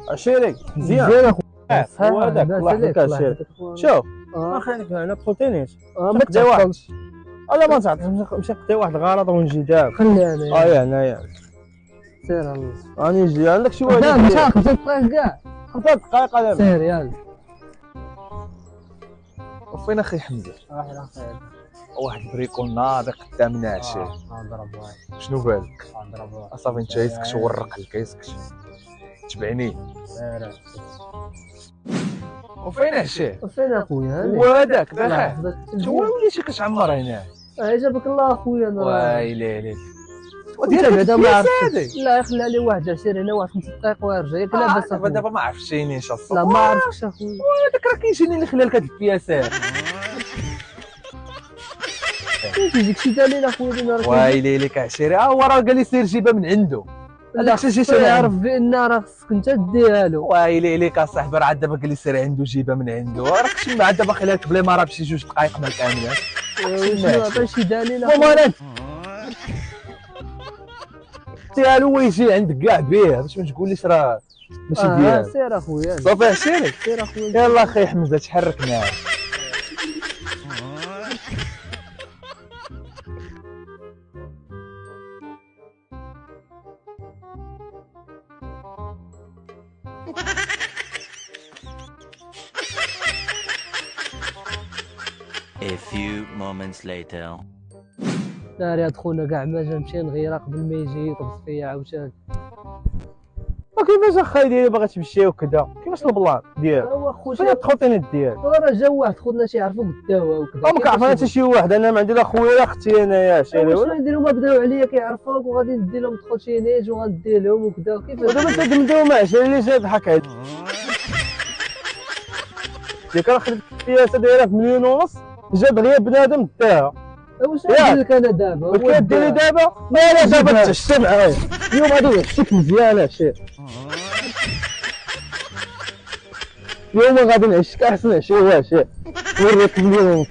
عشيري مزيان مزيان اخويا. هو هذاك الله يحفظك عشيري. شوف ما خليك هنا تخوتينيش ما تعطلش. لا ما تعطلش نمشي نقضي واحد الغرض ونجي دابا. خلي انا هنايا سير الله. راني نجي عندك شي واحد. لا مش 5 دقائق كاع. 5 دقائق انا سير يلا. وفين اخي حمزه؟ واحد اخير. واحد البريكول ناضي قدامنا عشيه. نضرب واحد. شنو بالك؟ نضرب واحد. صافي انت يسكت ورق لك يسكت. تبعني. سير. وفين عشيه؟ وفين اخويا؟ هو هذاك داخل. شو وليتي كتعمر هنا؟ جابك الله اخويا انا. ويلي ليك. انت بعدا ما عرفتش. لا خلي لي واحد 20 هنا واحد 5 دقائق ويرجع ياك لاباس. دابا ما عرفتينيش اصاحبي. لا ما عرفتكش اخويا. هذاك راه كيجيني اللي خلى لك هاد البياسات. تيجيك شي دليل اخويا. ويلي ليك عشيري هو راه قال لي سير جيبها من عنده. لا خصك يعرف بان راه خصك انت ديها له. ويلي ليك اصاحبي راه عاد دابا قال لي سير عنده جيبها من عنده راك شي عاد دابا خليها لك بلا ما راه بشي 2 دقائق ما كاملين. شنو عطي شي دليل اخويا؟ ديالو ويجي عندك كاع بيه باش ما تقوليش راه ماشي ديالو. سير اخويا. صافي عشيري. سير اخويا. يلاه اخي حمزه تحرك معايا. A few moments later. ناري هاد خونا كاع ما جا نمشي نغيرها قبل ما يجي يطبس فيا عاوتاني. وكيفاش اخاي ديالي باغا تمشي وكذا كيفاش البلان ديالك؟ هو خويا فين التخوتينات ديالك؟ راه جا واحد خونا تيعرفو قداوها وكذا. ما كنعرف انا حتى شي واحد انا ما عندي لا خويا لا اختي انايا شيري. شنو نديرو ما بداو عليا كيعرفوك وغادي ندير لهم تخوتينيج وغندير لهم وكذا كيفاش. ودابا انت دمدمو مع شي اللي جا ضحك عليك. ديك راه خدت السياسه دايره ب 1.5 مليون جا دغيا بنادم داها. واش ندير لك انا دابا؟ كدير لي دابا؟ لا دابا تشتم معايا اليوم غادي نعشيك مزيان عشير. اليوم غادي نعشيك احسن عشيه عشير. وريك 1.5 مليون.